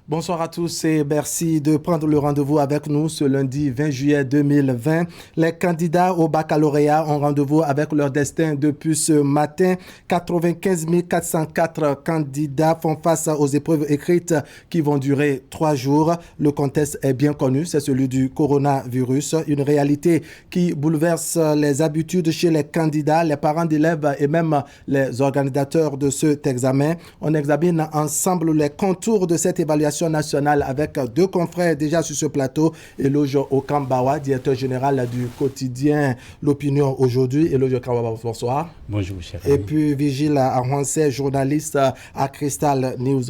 Bonsoir à tous et merci de prendre le rendez-vous avec nous ce lundi 20 juillet 2020. Les candidats au baccalauréat ont rendez-vous avec leur destin depuis ce matin. 95 404 candidats font face aux épreuves écrites qui vont durer 3 jours. Le contexte est bien connu, c'est celui du coronavirus, une réalité qui bouleverse les habitudes chez les candidats, les parents d'élèves et même les organisateurs de cet examen. On examine ensemble les contours de cette évaluation nationale avec deux confrères déjà sur ce plateau. Eloge Okambawa, directeur général du quotidien L'Opinion aujourd'hui. Eloge Okambawa, bonsoir. Bonjour, cher Et ami. puis Vigile Arwansé, journaliste à Crystal News.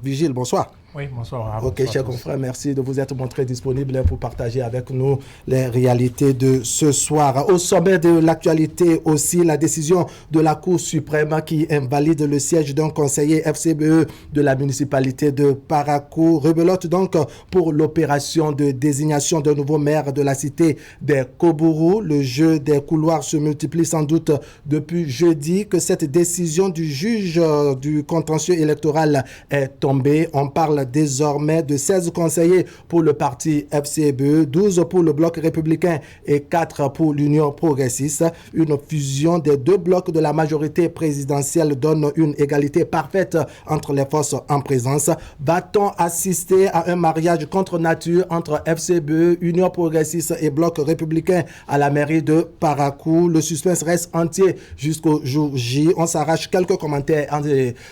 Vigile, bonsoir. Oui, bonsoir. Ok, chers confrères, merci de vous être montré disponible pour partager avec nous les réalités de ce soir. Au sommet de l'actualité aussi, la décision de la Cour suprême qui invalide le siège d'un conseiller FCBE de la municipalité de Parakou. Rebelote donc pour l'opération de désignation d'un nouveau maire de la cité des Kobourou. Le jeu des couloirs se multiplie sans doute depuis jeudi que cette décision du juge du contentieux électoral est tombée. On parle désormais de 16 conseillers pour le parti FCBE, 12 pour le bloc républicain et 4 pour l'Union progressiste. Une fusion des deux blocs de la majorité présidentielle donne une égalité parfaite entre les forces en présence. Va-t-on assister à un mariage contre nature entre FCBE, Union progressiste et bloc républicain à la mairie de Parakou? Le suspense reste entier jusqu'au jour J. On s'arrache quelques commentaires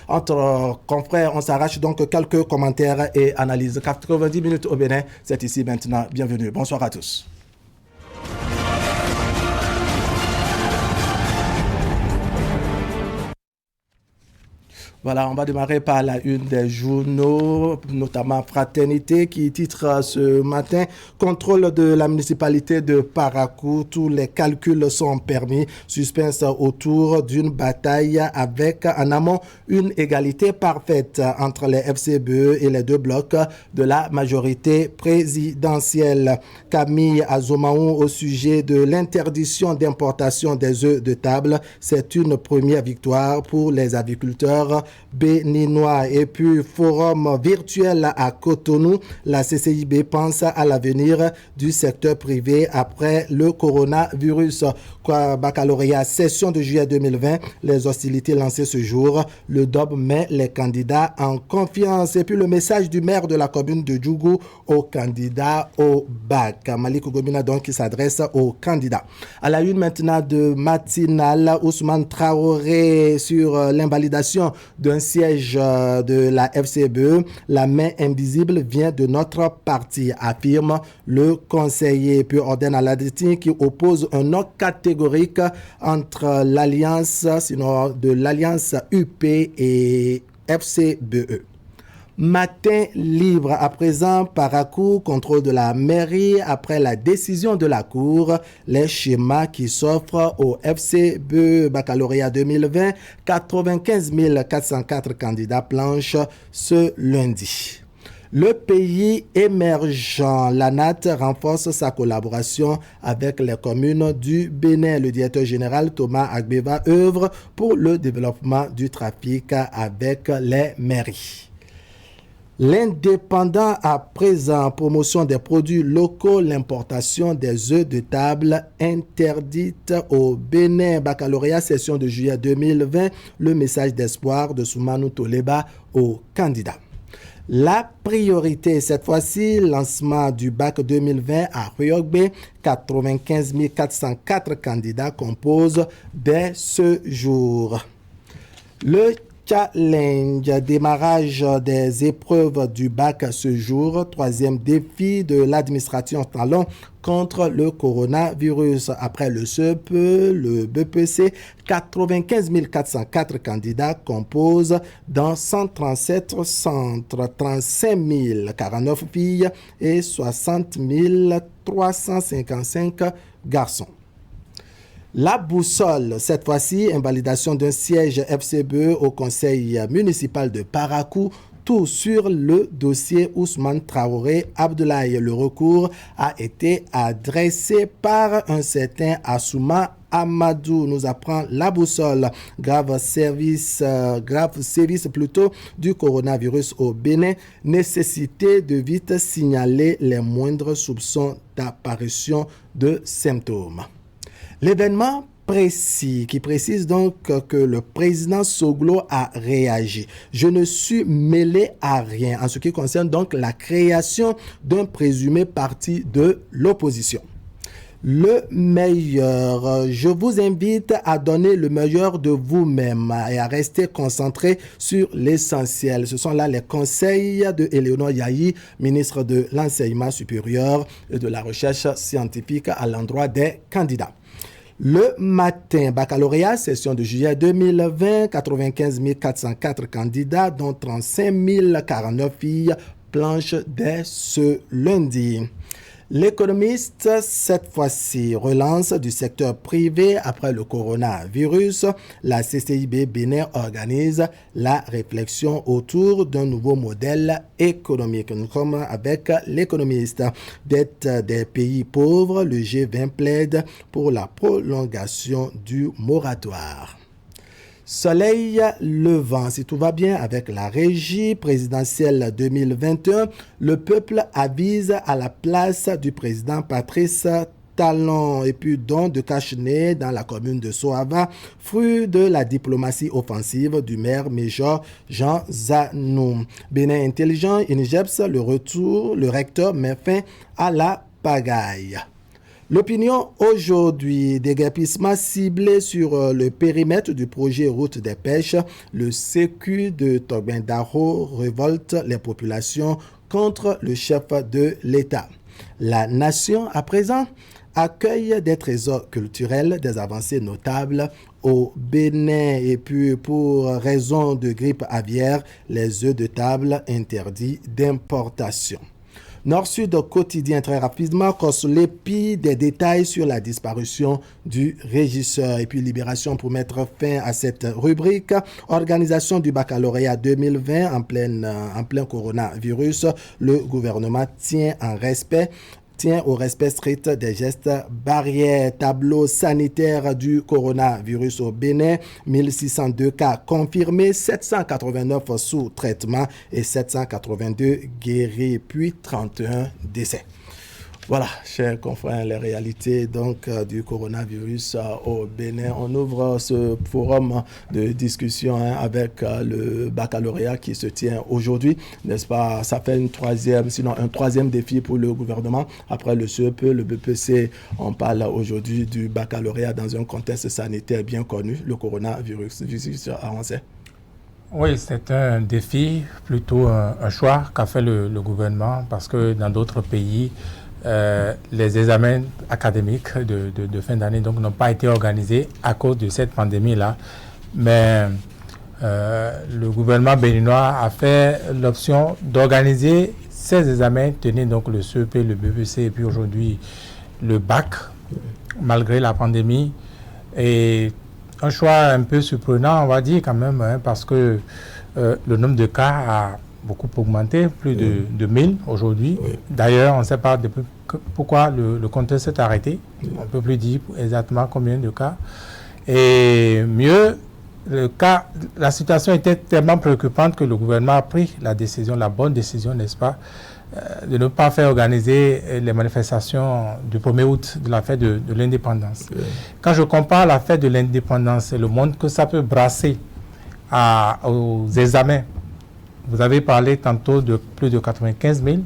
entre confrères, on s'arrache donc quelques commentaires et analyses. 90 minutes au Bénin, c'est ici maintenant. Bienvenue. Bonsoir à tous. Voilà, on va démarrer par la une des journaux, notamment Fraternité, qui titre ce matin « Contrôle de la municipalité de Parakou, tous les calculs sont permis ». Suspense autour d'une bataille avec en amont une égalité parfaite entre les FCBE et les deux blocs de la majorité présidentielle. Camille Azomaou au sujet de l'interdiction d'importation des œufs de table. C'est une première victoire pour les agriculteurs béninois. Et puis forum virtuel à Cotonou, la CCIB pense à l'avenir du secteur privé après le coronavirus. Baccalauréat, session de juillet 2020, les hostilités lancées ce jour, le DOB met les candidats en confiance. Et puis le message du maire de la commune de Djougou aux candidats au bac. Malik Gomina donc qui s'adresse aux candidats. À la une maintenant de matinale, Ousmane Traoré sur l'invalidation d'un siège de la FCBE. La main invisible vient de notre parti, affirme le conseiller. Puis ordonne à la détenue qui oppose un non catégorique entre l'alliance, sinon de l'alliance UP et FCBE. Matin libre à présent, Parakou, contrôle de la mairie après la décision de la Cour, les schémas qui s'offrent au FCBE baccalauréat 2020, 95 404 candidats planches ce lundi. Le pays émergent, l'ANAT renforce sa collaboration avec les communes du Bénin. Le directeur général Thomas Agbeva œuvre pour le développement du trafic avec les mairies. L'indépendant à présent, promotion des produits locaux, l'importation des œufs de table interdite au Bénin. Baccalauréat, session de juillet 2020, le message d'espoir de Soumanou Toleba aux candidats. La priorité, cette fois-ci, lancement du bac 2020 à Ryogbe, 95 404 candidats composent dès ce jour. Le challenge, démarrage des épreuves du bac ce jour, troisième défi de l'administration talon contre le coronavirus. Après le CEP, le BPC, 95 404 candidats composent dans 137 centres, 35 049 filles et 60 355 garçons. La boussole, cette fois-ci, invalidation d'un siège FCBE au conseil municipal de Parakou. Surtout sur le dossier Ousmane Traoré Abdoulaye. Le recours a été adressé par un certain Assouma Amadou, nous apprend La Boussole. Grave sévice du coronavirus au Bénin. Nécessité de vite signaler les moindres soupçons d'apparition de symptômes. L'événement qui précise donc que le président Soglo a réagi. Je ne suis mêlé à rien en ce qui concerne donc la création d'un présumé parti de l'opposition. Le meilleur. Je vous invite à donner le meilleur de vous-même et à rester concentré sur l'essentiel. Ce sont là les conseils de Éléonore Yahi, ministre de l'Enseignement supérieur et de la Recherche scientifique à l'endroit des candidats. Le matin, baccalauréat, session de juillet 2020, 95 404 candidats, dont 35 049 filles, planche dès ce lundi. L'économiste, cette fois-ci, relance du secteur privé après le coronavirus. La CCIB Bénin organise la réflexion autour d'un nouveau modèle économique. Nous sommes avec l'économiste. Dette des pays pauvres, le G20 plaide pour la prolongation du moratoire. Soleil levant, si tout va bien avec la régie présidentielle 2021, le peuple avise à la place du président Patrice Talon et puis don de Cachenet dans la commune de Soava, fruit de la diplomatie offensive du maire Major Jean Zanou. Bénin intelligent, INIGEPS, le recteur met fin à la pagaille. L'opinion aujourd'hui, déguerpissement ciblé sur le périmètre du projet Route des Pêches, le Sécu de Togbendaro révolte les populations contre le chef de l'État. La nation, à présent, accueille des trésors culturels, des avancées notables au Bénin. Et puis, pour raison de grippe aviaire, les œufs de table interdits d'importation. Nord-Sud quotidien, très rapidement, Koslepi, des détails sur la disparition du régisseur. Et puis Libération pour mettre fin à cette rubrique. Organisation du baccalauréat 2020 en plein coronavirus. Le gouvernement tient au respect strict des gestes barrières. Tableau sanitaire du coronavirus au Bénin, 1602 cas confirmés, 789 sous traitement et 782 guéris, puis 31 décès. Voilà, chers confrères, les réalités donc du coronavirus au Bénin. On ouvre ce forum de discussion avec le baccalauréat qui se tient aujourd'hui, n'est-ce pas? Ça fait un troisième défi pour le gouvernement. Après le CEP, le BPC, on parle aujourd'hui du baccalauréat dans un contexte sanitaire bien connu, le coronavirus. Avancé. Oui, c'est un défi, plutôt un choix qu'a fait le gouvernement, parce que dans d'autres pays, les examens académiques de fin d'année n'ont pas été organisés à cause de cette pandémie-là. Mais le gouvernement béninois a fait l'option d'organiser ces examens, tenir donc le CEP, le BPC et puis aujourd'hui le bac, malgré la pandémie. Et un choix un peu surprenant, on va dire quand même, parce que le nombre de cas a beaucoup augmenté, plus de 1000 aujourd'hui. Oui. D'ailleurs, on ne sait pas pourquoi le compteur s'est arrêté. Oui. On ne peut plus dire exactement combien de cas. Et mieux, la situation était tellement préoccupante que le gouvernement a pris la bonne décision, n'est-ce pas, de ne pas faire organiser les manifestations du 1er août de la fête de l'indépendance. Oui. Quand je compare la fête de l'indépendance et le monde que ça peut brasser aux examens, vous avez parlé tantôt de plus de 95 000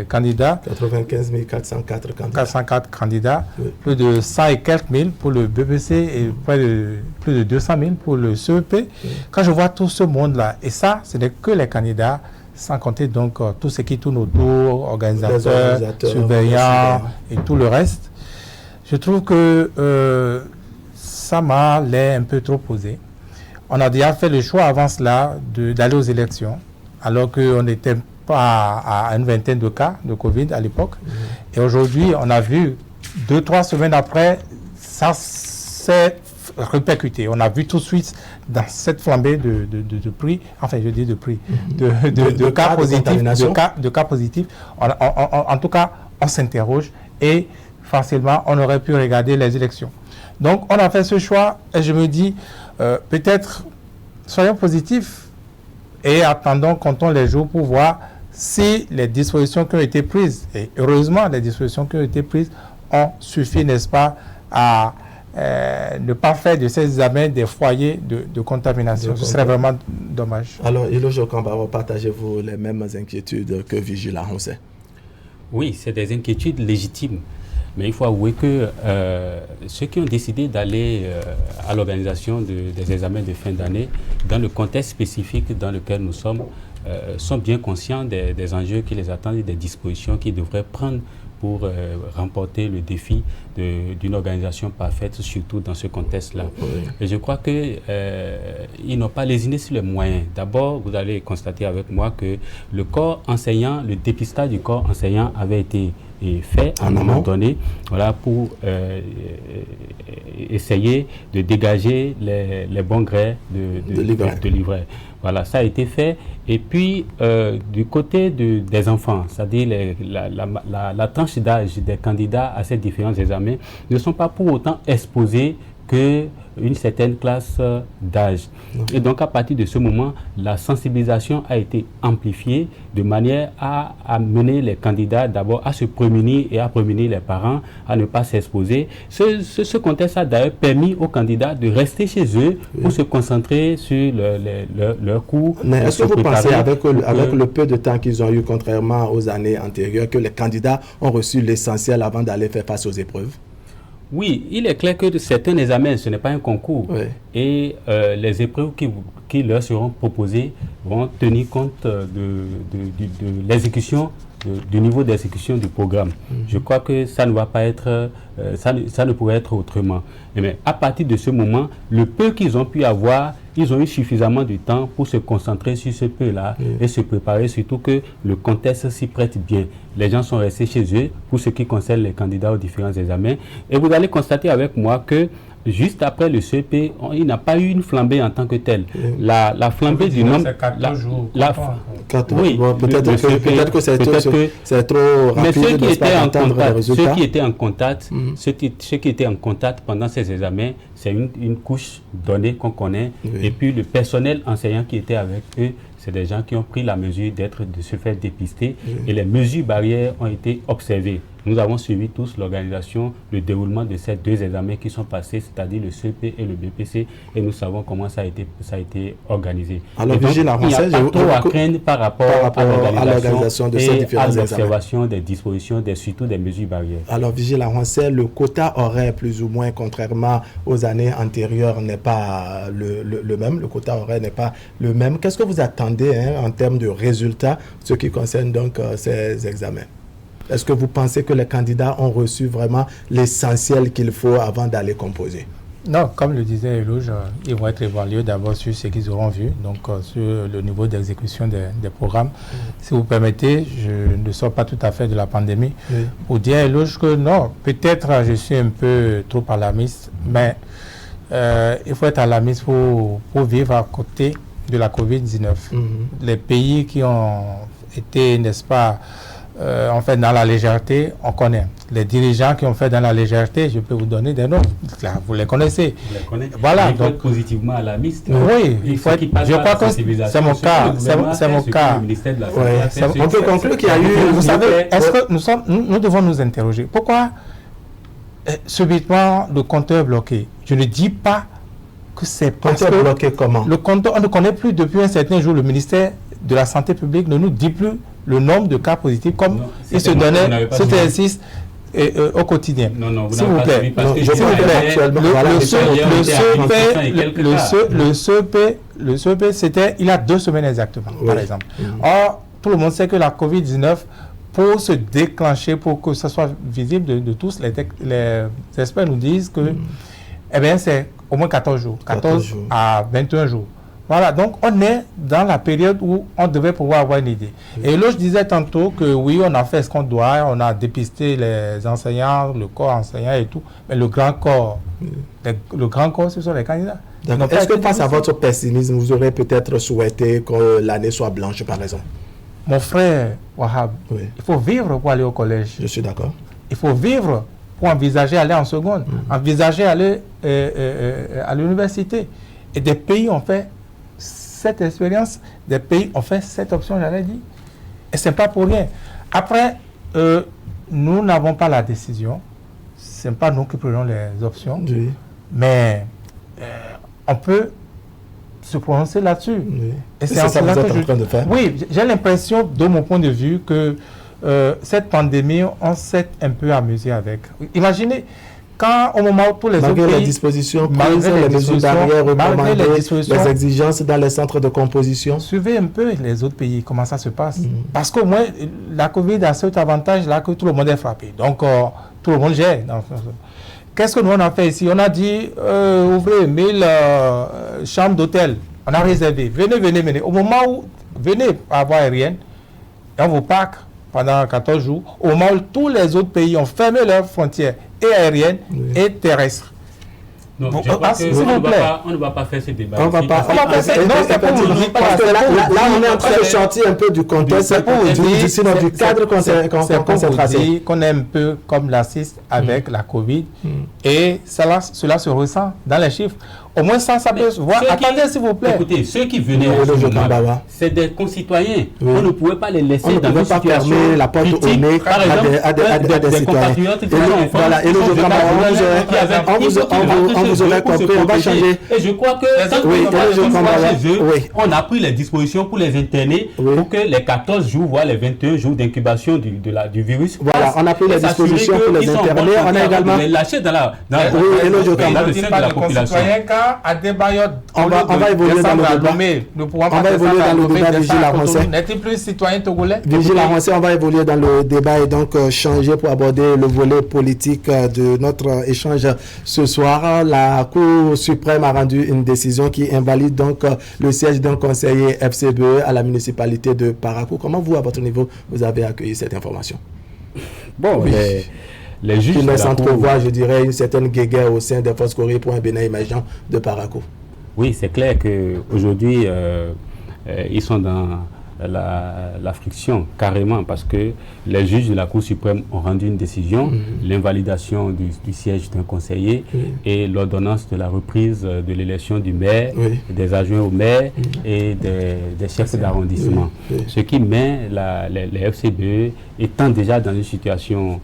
candidats. 95 404 candidats. 404 candidats, oui. Plus de 100 et quelques mille pour le BBC et plus de 200 000 pour le CEP. Oui. Quand je vois tout ce monde-là, et ça, ce n'est que les candidats, sans compter donc tout ce qui tourne autour, organisateurs, surveillants et tout le reste, je trouve que ça m'a l'air un peu trop posé. On a déjà fait le choix avant cela d'aller aux élections, alors qu'on n'était pas à une vingtaine de cas de Covid à l'époque. Et aujourd'hui, on a vu 2-3 semaines après, ça s'est répercuté. On a vu tout de suite dans cette flambée de prix, enfin je dis de prix, de cas positifs, en tout cas, on s'interroge et facilement, on aurait pu regarder les élections. Donc, on a fait ce choix et je me dis, peut-être, soyons positifs et attendons, comptons les jours pour voir si les dispositions qui ont été prises, et heureusement, les dispositions qui ont été prises ont suffi, n'est-ce pas, à ne pas faire de ces examens des foyers de contamination. Ce serait vraiment dommage. Alors, Eloge Okamba, partagez-vous les mêmes inquiétudes que Vigile Aroncet? Oui, c'est des inquiétudes légitimes. Mais il faut avouer que ceux qui ont décidé d'aller à l'organisation des examens de fin d'année, dans le contexte spécifique dans lequel nous sommes, sont bien conscients des enjeux qui les attendent et des dispositions qu'ils devraient prendre pour remporter le défi d'une organisation parfaite, surtout dans ce contexte-là. Oui. Et je crois qu'ils n'ont pas lésiné sur les moyens. D'abord, vous allez constater avec moi que le corps enseignant, le dépistage du corps enseignant avait été fait à un moment donné, voilà, pour essayer de dégager les bons grés de livret. Voilà, ça a été fait. Et puis, du côté des enfants, c'est-à-dire la tranche d'âge des candidats à ces différents examens, ne sont pas pour autant exposés qu'une certaine classe d'âge. Et donc, à partir de ce moment, la sensibilisation a été amplifiée de manière à amener les candidats d'abord à se prémunir et à prémunir les parents à ne pas s'exposer. Ce contexte a d'ailleurs permis aux candidats de rester chez eux pour se concentrer sur leur cours. Mais est-ce que vous pensez, avec le peu de temps qu'ils ont eu, contrairement aux années antérieures, que les candidats ont reçu l'essentiel avant d'aller faire face aux épreuves? Oui, il est clair que certains examens, ce n'est pas un concours. Oui. Et les épreuves qui leur seront proposées vont tenir compte de l'exécution, du niveau d'exécution du programme. Je crois que ça ne va pas être, ça ne pourrait être autrement. Mais à partir de ce moment, le peu qu'ils ont pu avoir, ils ont eu suffisamment de temps pour se concentrer sur ce peu-là et se préparer, surtout que le contexte s'y prête bien. Les gens sont restés chez eux pour ce qui concerne les candidats aux différents examens. Et vous allez constater avec moi que juste après le CEP, il n'a pas eu une flambée en tant que telle. La flambée du nombre... Oui, bon, peut-être que c'est trop rapide. Mais ceux qui étaient en contact, ceux qui étaient en contact pendant ces examens, c'est une couche donnée qu'on connaît. Et puis le personnel enseignant qui était avec eux, c'est des gens qui ont pris la mesure de se faire dépister et les mesures barrières ont été observées. Nous avons suivi tous l'organisation, le déroulement de ces deux examens qui sont passés, c'est-à-dire le CEP et le BPC, et nous savons comment ça a été organisé. Alors, Vigile Aroncet, il n'y a pas trop à craindre par rapport à l'organisation de ces différents examens. À l'observation des dispositions, surtout des mesures barrières. Alors, Vigile Aroncet, le quota horaire, plus ou moins, contrairement aux années antérieures, n'est pas le même. Le quota horaire n'est pas le même. Qu'est-ce que vous attendez en termes de résultats, ce qui concerne donc ces examens? Est-ce que vous pensez que les candidats ont reçu vraiment l'essentiel qu'il faut avant d'aller composer? Non, comme le disait Eloge, ils vont être évalués d'abord sur ce qu'ils auront vu, donc sur le niveau d'exécution des programmes. Si vous permettez, je ne sors pas tout à fait de la pandémie pour dire à Eloge que non, peut-être je suis un peu trop alarmiste, mais il faut être alarmiste pour vivre à côté de la COVID-19. Les pays qui ont été, n'est-ce pas, on fait dans la légèreté, on connaît. Les dirigeants qui ont fait dans la légèreté, je peux vous donner des noms. Là, vous les connaissez. Vous les connaissez. Voilà. Donc, positivement alarmiste. Oui, il faut être. Je crois que c'est mon cas. C'est mon cas. On peut conclure qu'il y a eu. Vous savez, est-ce que nous devons nous interroger. Pourquoi subitement le compteur est bloqué? Je ne dis pas que c'est parce que bloqué comment? Le compteur, on ne connaît plus depuis un certain jour. Le ministère de la Santé publique ne nous dit plus le nombre de cas positifs comme il se donnait cet exercice au quotidien. S'il vous plaît, le CEP, c'était il y a 2 semaines exactement, par exemple. Or, tout le monde sait que la COVID-19, pour se déclencher, pour que ça soit visible de tous, les experts nous disent que c'est au moins 14 jours, 14 à 21 jours. Voilà, donc on est dans la période où on devait pouvoir avoir une idée. Et là, je disais tantôt que oui, on a fait ce qu'on doit, on a dépisté les enseignants, le corps enseignant et tout, mais le grand corps Le grand corps, ce sont les candidats. Est-ce que face à votre pessimisme, vous aurez peut-être souhaité que l'année soit blanche, par exemple? Mon frère Wahab, il faut vivre pour aller au collège. Je suis d'accord. Il faut vivre pour envisager aller en seconde, envisager aller à l'université. Et des pays ont fait cette expérience, des pays ont fait cette option, j'allais dire. Et ce n'est pas pour rien. Après, nous n'avons pas la décision. Ce n'est pas nous qui prenons les options. Oui. Mais on peut se prononcer là-dessus. Oui. Et c'est ça que vous êtes en train de faire? Oui, j'ai l'impression, de mon point de vue, que cette pandémie, on s'est un peu amusé avec. Imaginez, quand au moment où tous les autres pays... Malgré les dispositions prises, les mesures barrières recommandées, les exigences dans les centres de composition. Suivez un peu les autres pays, comment ça se passe. Parce qu'au moins, la Covid a cet avantage-là que tout le monde est frappé. Donc, tout le monde gère. Qu'est-ce que nous on a fait ici? On a dit, ouvrez 1000 chambres d'hôtel. On a réservé. Venez. Au moment où venez à voie aérienne, et on vous parque pendant 14 jours, au moment où tous les autres pays ont fermé leurs frontières et aériennes et terrestres. Non, je crois on ne va pas faire ce débat. On va pas faire non, c'est pour vous dire. Parce que là, on est en train de sortir un peu du contexte, du cadre concentration. Qu'on est un peu comme l'assiste avec la Covid et cela se ressent dans les chiffres. Au moins ça peut se voir. Attendez, s'il vous plaît. Écoutez, ceux qui venaient c'est des concitoyens. On ne pouvait pas les laisser dans une situation fermer la porte au nez à des citoyens. Voilà, et on vous aurait compris, on va changer. Et je crois que on a pris les dispositions pour les interner pour que les 14 jours, voire les 21 jours d'incubation du virus. Voilà, on a pris les dispositions pour les interner. On a également les lâcher dans le sein de la population. À Débaillot, on va évoluer dans le débat. On va évoluer dans le débat, Vigile Arancet. N'est-il plus citoyen togolais? Vigile Arancet, on va évoluer dans le débat et donc changer pour aborder le volet politique de notre échange ce soir. La Cour suprême a rendu une décision qui invalide donc le siège d'un conseiller FCBE à la municipalité de Parakou. Comment vous, à votre niveau, vous avez accueilli cette information? Bon, les juges qui laissent entrevoir, je dirais, une certaine guéguerre au sein des forces courriers pour un Bénin émergent de Parakou. Oui, c'est clair qu'aujourd'hui, ils sont dans la friction carrément parce que les juges de la Cour suprême ont rendu une décision, l'invalidation du siège d'un conseiller et l'ordonnance de la reprise de l'élection du maire, des adjoints au maire et des chefs d'arrondissement. Ce qui met les FCBE étant déjà dans une situation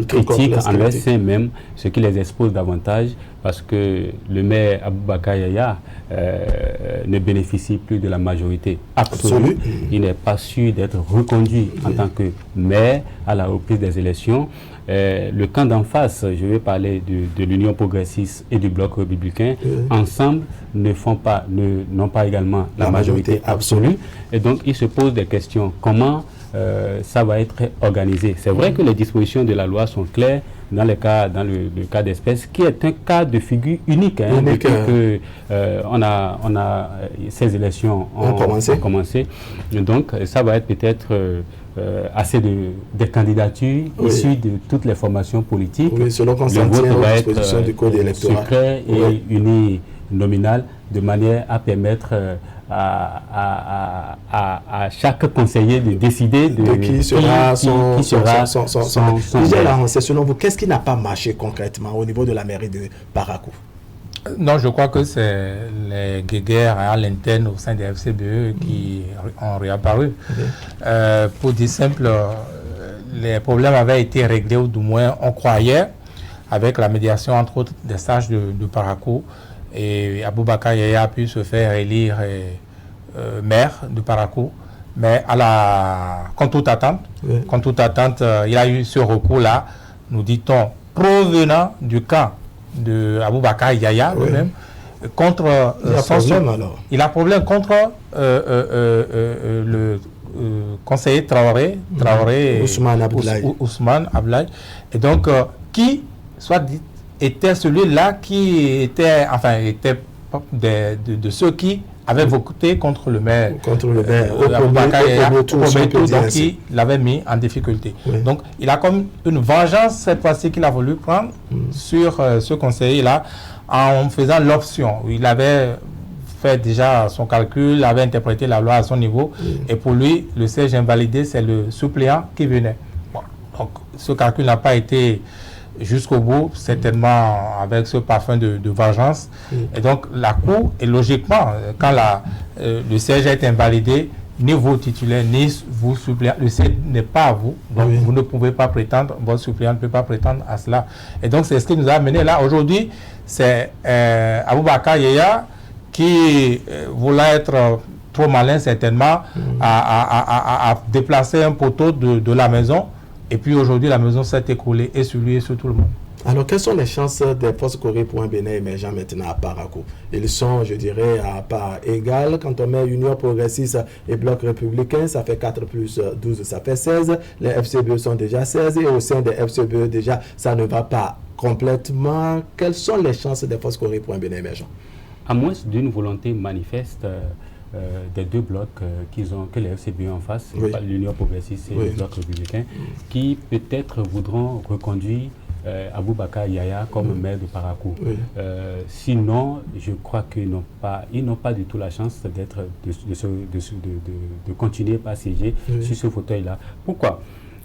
critique en leur sein même, ce qui les expose davantage parce que le maire Aboubakar Yaya ne bénéficie plus de la majorité absolue. Il n'est pas sûr d'être reconduit en tant que maire à la reprise des élections. Le camp d'en face, je vais parler de l'Union progressiste et du Bloc républicain, ensemble n'ont pas également la majorité absolue. Et donc, il se pose des questions. Comment ça va être organisé? C'est vrai que les dispositions de la loi sont claires dans le cas d'espèce, qui est un cas de figure unique. Ces élections ont commencé. Et donc, ça va être peut-être assez des candidatures issues de toutes les formations politiques. Oui, selon qu'on s'en tient aux dispositions du code électoral. Secret et uninominal, de manière à permettre à chaque conseiller de décider de qui sera son Vigile Arancet. Selon vous, qu'est-ce qui n'a pas marché concrètement au niveau de la mairie de Parakou? Non, je crois que c'est les guéguerres à l'interne au sein des FCBE qui ont réapparu. Pour dire simple, les problèmes avaient été réglés, ou du moins on croyait, avec la médiation entre autres des sages de Parakou. Et Aboubakar Yaya a pu se faire élire maire de Parakou. Mais contre toute attente, il a eu ce recours-là, nous dit-on, provenant du camp de Aboubakar Yaya lui-même, contre il a problème contre le conseiller Traoré Ousmane Ablaye, et donc qui, soit dit, était celui-là qui était de ceux qui avait voté contre le maire. Contre le maire. Donc il l'avait mis en difficulté. Oui. Donc il a comme une vengeance cette fois-ci qu'il a voulu prendre sur ce conseiller-là en faisant l'option. Il avait fait déjà son calcul, avait interprété la loi à son niveau et pour lui, le siège invalidé, c'est le suppléant qui venait. Bon. Donc ce calcul n'a pas été jusqu'au bout, certainement avec ce parfum de vengeance. Et donc, la Cour, et logiquement, quand le siège est invalidé, ni vos titulaires, ni vos suppléants, le siège n'est pas à vous. Donc, vous ne pouvez pas prétendre, votre suppléant ne peut pas prétendre à cela. Et donc, c'est ce qui nous a amené là. Aujourd'hui, c'est Aboubakar Yaya qui voulait être trop malin, certainement, à déplacer un poteau de la maison. Et puis aujourd'hui, la maison s'est écroulée et sur lui et sur tout le monde. Alors, quelles sont les chances des forces Corée pour un Bénin émergent maintenant à Parakou? Ils sont, je dirais, à part égale. Quand on met Union progressiste et Bloc républicain, ça fait 4 plus 12, ça fait 16. Les FCBE sont déjà 16 et au sein des FCBE, déjà, ça ne va pas complètement. Quelles sont les chances des forces Corée pour un Bénin émergent? À moins d'une volonté manifeste des deux blocs que les FCBE en face, l'Union progressiste et le Bloc républicain, qui peut-être voudront reconduire Aboubakar Yaya comme maire de Parakou. Sinon, je crois qu'ils n'ont pas du tout la chance de continuer à siéger sur ce fauteuil-là. Pourquoi?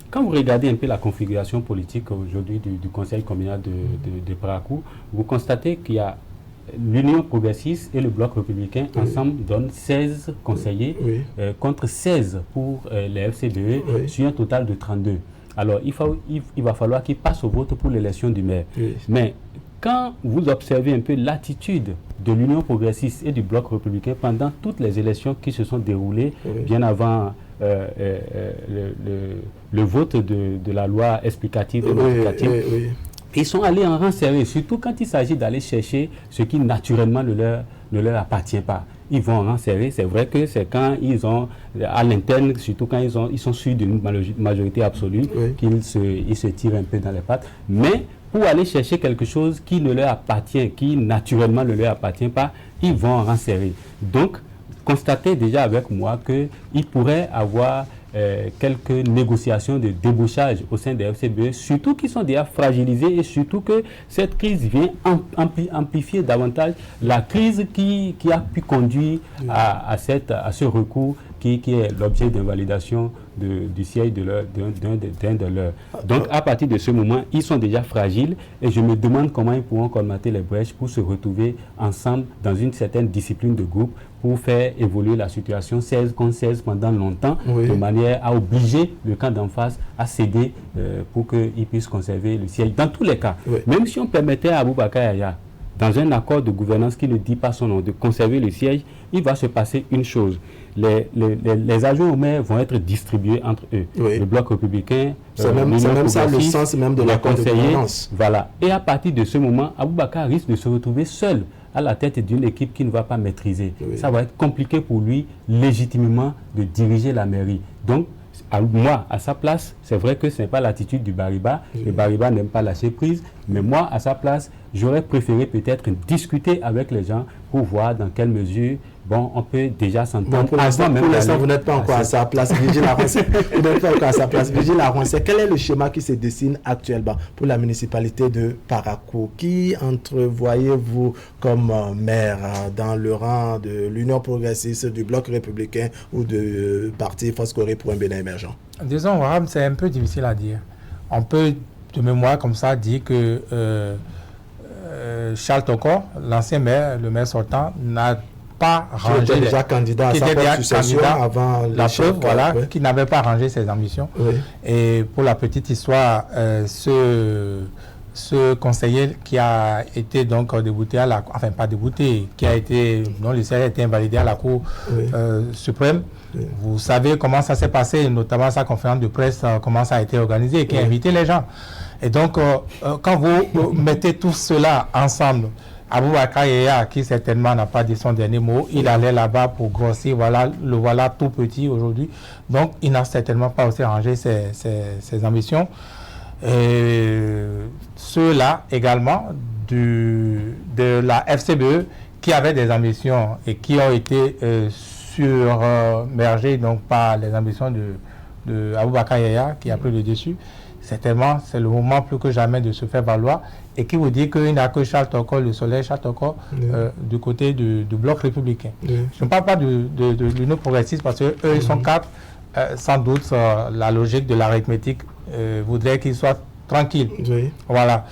Quand vous regardez un peu la configuration politique aujourd'hui du Conseil communal de Parakou, vous constatez qu'il y a l'Union progressiste et le Bloc républicain ensemble donnent 16 conseillers contre 16 pour les FCBE sur un total de 32. Alors, il va falloir qu'ils passent au vote pour l'élection du maire. Mais quand vous observez un peu l'attitude de l'Union progressiste et du Bloc républicain pendant toutes les élections qui se sont déroulées bien avant le vote de la loi explicative et modificative, ils sont allés en rang serré, surtout quand il s'agit d'aller chercher ce qui naturellement ne leur appartient pas. Ils vont en rang serré. C'est vrai que c'est quand ils ont, à l'interne, surtout quand ils sont sûrs d'une majorité absolue, qu'ils se tirent un peu dans les pattes. Mais pour aller chercher quelque chose qui ne leur appartient, qui naturellement ne leur appartient pas, ils vont en rang serré. Donc, constatez déjà avec moi qu'il pourrait avoir quelques négociations de débauchage au sein des FCBE, surtout qu'ils sont déjà fragilisés et surtout que cette crise vient amplifier davantage la crise qui a pu conduire à ce recours qui est l'objet d'invalidation du siège d'un de leurs. Donc à partir de ce moment, ils sont déjà fragiles et je me demande comment ils pourront colmater les brèches pour se retrouver ensemble dans une certaine discipline de groupe pour faire évoluer la situation 16 contre 16 pendant longtemps, de manière à obliger le camp d'en face à céder pour qu'il puisse conserver le siège. Dans tous les cas, même si on permettait à Aboubakar Yaya, dans un accord de gouvernance qui ne dit pas son nom, de conserver le siège, il va se passer une chose. Les adjoints au maire vont être distribués entre eux. Le Bloc républicain, c'est même ça le sens même de l'accord de gouvernance. Voilà. Et à partir de ce moment, Aboubakar risque de se retrouver seul à la tête d'une équipe qu'il ne va pas maîtriser. Ça va être compliqué pour lui, légitimement, de diriger la mairie. Donc, moi, à sa place, c'est vrai que ce n'est pas l'attitude du Bariba. Le Bariba n'aime pas lâcher prise. Mais moi, à sa place, j'aurais préféré peut-être discuter avec les gens pour voir dans quelle mesure on peut déjà s'entendre. Pour l'instant, vous n'êtes pas encore à sa place, Virgile Aroncet. Vous n'êtes pas encore à sa place, Virgile Aroncet. Quel est le schéma qui se dessine actuellement pour la municipalité de Parakou? Qui entrevoyez-vous comme maire dans le rang de l'Union progressiste, du Bloc républicain ou du Parti Force Corée pour un Bénin émergent? Disons, c'est un peu difficile à dire. On peut, de mémoire comme ça, dire que Charles Tokor, l'ancien maire, le maire sortant, n'a pas rangé, qui était déjà candidat à sa propre succession avant la preuve, voilà, qui n'avait pas rangé ses ambitions. Et pour la petite histoire, ce conseiller qui a été donc débouté à la, enfin pas débouté, qui a été, dont le siège a été invalidé à la Cour suprême. Vous savez comment ça s'est passé, notamment sa conférence de presse, comment ça a été organisé, qui a invité les gens. Et donc, quand vous mettez tout cela ensemble, Aboubakar Yaya, qui certainement n'a pas dit son dernier mot, il allait là-bas pour grossir, le voilà tout petit aujourd'hui. Donc, il n'a certainement pas aussi rangé ses ambitions. Et ceux-là également de la FCBE qui avaient des ambitions et qui ont été surmergés donc, par les ambitions de Aboubacar Yaya, qui a pris le dessus, certainement, c'est le moment plus que jamais de se faire valoir. Et qui vous dit qu'il n'y a que Charles Tokor, le soleil Charles Tokor, du côté du bloc républicain. Je ne parle pas de l'Union progressiste parce qu'eux, ils sont 4. Sans doute, la logique de l'arithmétique voudrait qu'ils soient tranquilles. Voilà.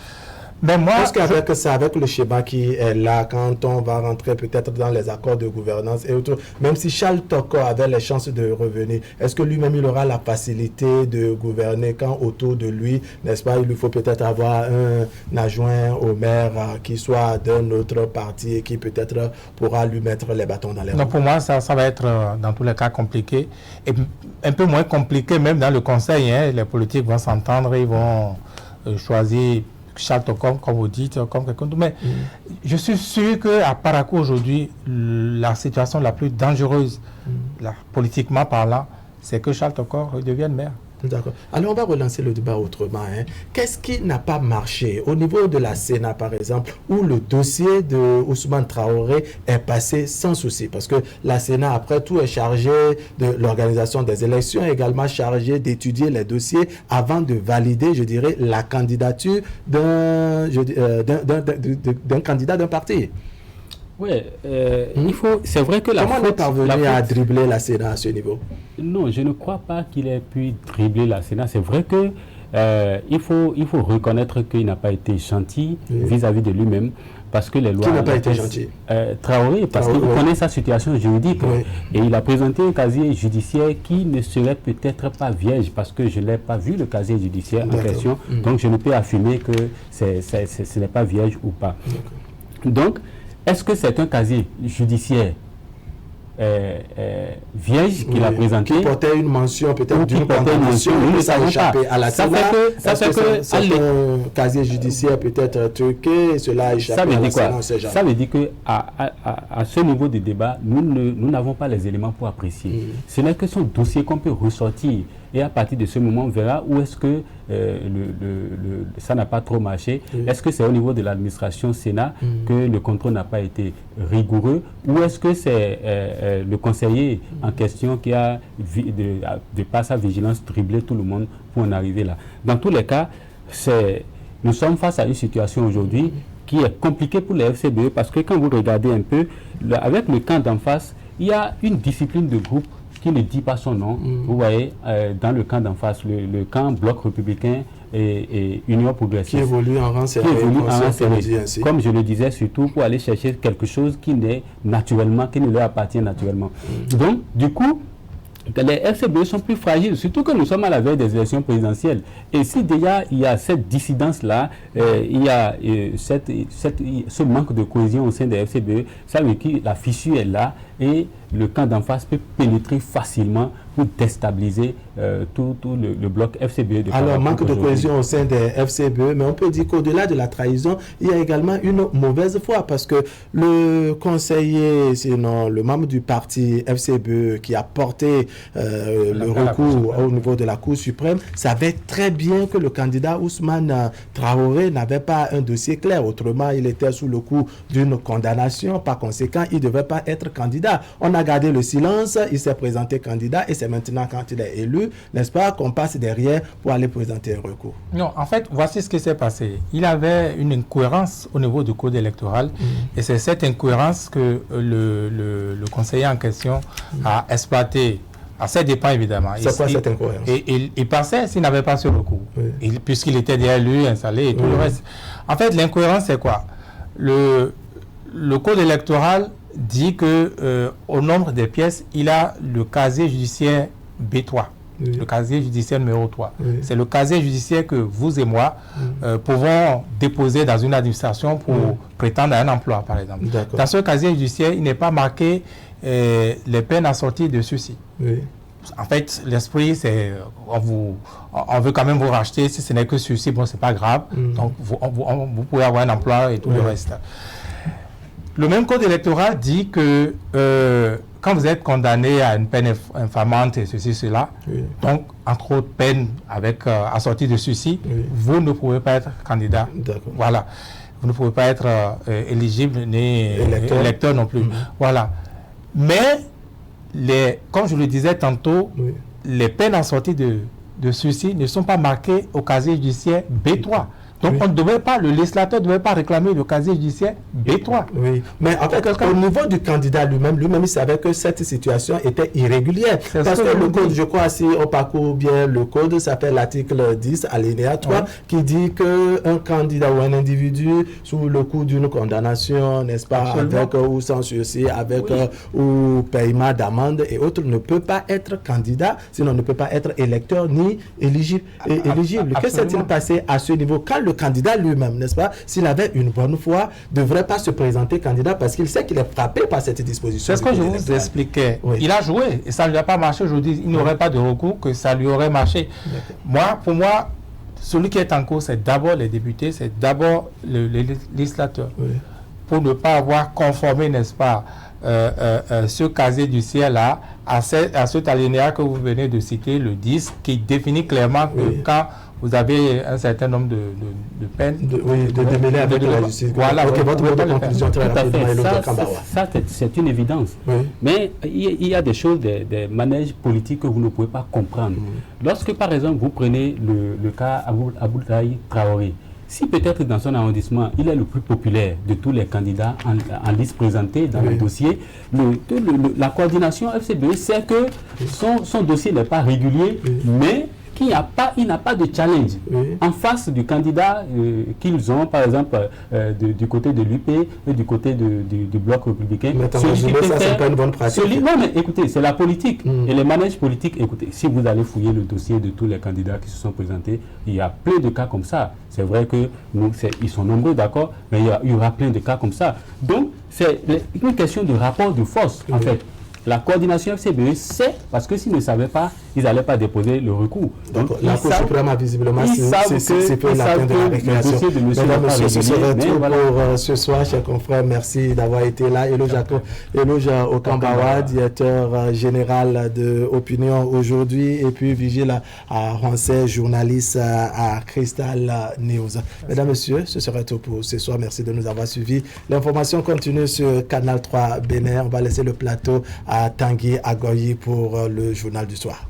Mais moi, je pense qu'avec ça, avec le schéma qui est là, quand on va rentrer peut-être dans les accords de gouvernance et autres, même si Charles Tokor avait les chances de revenir, est-ce que lui-même il aura la facilité de gouverner quand autour de lui, n'est-ce pas, il lui faut peut-être avoir un adjoint au maire qui soit d'un autre parti et qui peut-être pourra lui mettre les bâtons dans les roues? Non, pour moi, ça va être dans tous les cas compliqué et un peu moins compliqué même dans le conseil. Hein, les politiques vont s'entendre, ils vont choisir Charles Tokor, comme vous dites, comme quelqu'un d'autre. Mais je suis sûr qu'à Parakou aujourd'hui, la situation la plus dangereuse, politiquement parlant, c'est que Charles Tokor devienne maire. D'accord. Alors, on va relancer le débat autrement. Hein. Qu'est-ce qui n'a pas marché au niveau de la Sénat, par exemple, où le dossier de Ousmane Traoré est passé sans souci? Parce que la Sénat, après tout, est chargée de l'organisation des élections, est également chargée d'étudier les dossiers avant de valider, je dirais, la candidature d'un candidat d'un parti. Oui, c'est vrai que Comment on est parvenu à dribbler la Sénat à ce niveau? Non, je ne crois pas qu'il ait pu dribbler la Sénat. C'est vrai que il faut reconnaître qu'il n'a pas été gentil vis-à-vis de lui-même, parce que les lois... Qui n'a pas été gentil? Traoré, parce qu'il connaît sa situation juridique. Et il a présenté un casier judiciaire qui ne serait peut-être pas vierge, parce que je ne l'ai pas vu, le casier judiciaire en question. Donc, je ne peux affirmer que ce n'est pas vierge ou pas. Donc, est-ce que c'est un casier judiciaire vierge qu'il a présenté, qui portait une mention peut-être d'une condamnation, nous ça a échappé à la Sénat? Ça fait que c'est un casier judiciaire peut-être truqué, cela a échappé à la Sénat. Ça veut dire que à ce niveau de débat, nous n'avons pas les éléments pour apprécier. Ce n'est que son dossier qu'on peut ressortir. Et à partir de ce moment, on verra où est-ce que ça n'a pas trop marché. Est-ce que c'est au niveau de l'administration Sénat que le contrôle n'a pas été rigoureux, ou est-ce que c'est le conseiller en question qui a, de par sa vigilance, dribblé tout le monde pour en arriver là? Dans tous les cas, nous sommes face à une situation aujourd'hui qui est compliquée pour les FCBE, parce que quand vous regardez un peu, avec le camp d'en face, il y a une discipline de groupe qui ne dit pas son nom. Vous voyez, dans le camp d'en face, le camp Bloc républicain et Union progressiste. Qui évolue en rang serré. Comme je le disais, surtout pour aller chercher quelque chose qui ne leur appartient naturellement. Donc, du coup, les FCBE sont plus fragiles, surtout que nous sommes à la veille des élections présidentielles. Et si déjà il y a cette dissidence-là, il y a ce manque de cohésion au sein des FCBE, ça veut dire que la fissure est là et le camp d'en face peut pénétrer facilement pour déstabiliser tout le bloc FCBE. Alors, manque de cohésion au sein des FCBE, mais on peut dire qu'au-delà de la trahison, il y a également une mauvaise foi, parce que le conseiller, sinon le membre du parti FCBE qui a porté le recours au niveau de la Cour suprême, savait très bien que le candidat Ousmane Traoré n'avait pas un dossier clair. Autrement, il était sous le coup d'une condamnation. Par conséquent, il ne devait pas être candidat. On a gardé le silence, il s'est présenté candidat et c'est maintenant quand il est élu, n'est-ce pas, qu'on passe derrière pour aller présenter un recours. Non, en fait, voici ce qui s'est passé. Il avait une incohérence au niveau du code électoral et c'est cette incohérence que le conseiller en question a exploité. À ses dépens, évidemment. C'est quoi cette incohérence? Et il passait s'il n'avait pas ce recours, puisqu'il était déjà élu, installé et tout le reste. En fait, l'incohérence, c'est quoi? Le code électoral dit que au nombre des pièces, il a le casier judiciaire B3, le casier judiciaire numéro 3. C'est le casier judiciaire que vous et moi pouvons déposer dans une administration pour prétendre à un emploi, par exemple. Dans ce casier judiciaire, il n'est pas marqué les peines assorties de ceci. En fait, l'esprit, c'est on veut quand même vous racheter. Si ce n'est que ceci, bon, c'est pas grave. Donc, vous pouvez avoir un emploi et tout le reste. Le même code électoral dit que quand vous êtes condamné à une peine infamante et ceci, cela, donc, entre autres peines avec assorties de ceci, vous ne pouvez pas être candidat. Voilà. vous ne pouvez pas être éligible ni électeur non plus. Voilà. Mais, comme je le disais tantôt, les peines en sortie de ceci ne sont pas marquées au casier judiciaire B3. Donc, le législateur ne devait pas réclamer le casier judiciaire B3. Oui, mais en fait, au niveau du candidat lui-même, il savait que cette situation était irrégulière. Parce que le code, je crois, si on parcourt bien le code, ça s'appelle l'article 10, alinéa 3, qui dit qu'un candidat ou un individu, sous le coup d'une condamnation, n'est-ce pas, avec ou sans sursis, avec ou paiement d'amende et autres, ne peut pas être candidat, sinon ne peut pas être électeur ni éligible. Que s'est-il passé à ce niveau? Quand le candidat lui-même, n'est-ce pas, s'il avait une bonne foi, ne devrait pas se présenter candidat parce qu'il sait qu'il est frappé par cette disposition. C'est ce que je vous expliquais. Oui. Il a joué et ça ne lui a pas marché. Aujourd'hui, il n'aurait pas de recours que ça lui aurait marché. Pour moi, celui qui est en cause, c'est d'abord les députés, c'est d'abord le législateur. Oui. Pour ne pas avoir conformé, n'est-ce pas, ce casier du ciel-là à cet alinéa que vous venez de citer, le 10, qui définit clairement que quand vous avez un certain nombre de peines. De démêler avec la justice. Voilà, votre conclusion très rapidement. Ça, c'est une évidence. Oui. Mais il y a des choses, des manèges politiques que vous ne pouvez pas comprendre. Lorsque, par exemple, vous prenez le cas Aboulaye Traoré, si peut-être dans son arrondissement, il est le plus populaire de tous les candidats en liste présentée dans le dossier, la coordination FCBE sait que son dossier n'est pas régulier, mais il n'a pas de challenge en face du candidat qu'ils ont, par exemple, du côté de l'UP et du côté du bloc républicain. Mais ça, c'est pas une bonne pratique. Non, mais écoutez, c'est la politique. Et les manèges politiques, écoutez, si vous allez fouiller le dossier de tous les candidats qui se sont présentés, il y a plein de cas comme ça. C'est vrai qu'ils sont nombreux, d'accord, mais il y aura plein de cas comme ça. Donc, c'est une question de rapport de force, en fait. La coordination FCBE sait, parce que s'ils ne savaient pas, ils n'allaient pas déposer le recours. Donc, la Cour suprême a visiblement c'est pour l'atteinte de la récréation. Mesdames, messieurs, ce serait tout pour ce soir, chers confrères. Merci d'avoir été là. Eloge Okambawa, directeur général de Opinion aujourd'hui, et puis Vigile à Rancet, journaliste à Crystal News. Mesdames, messieurs, ce serait tout pour ce soir. Merci de nous avoir suivis. L'information continue sur Canal 3 Bénin. On va laisser le plateau à Tanguy Agoyi pour le journal du soir.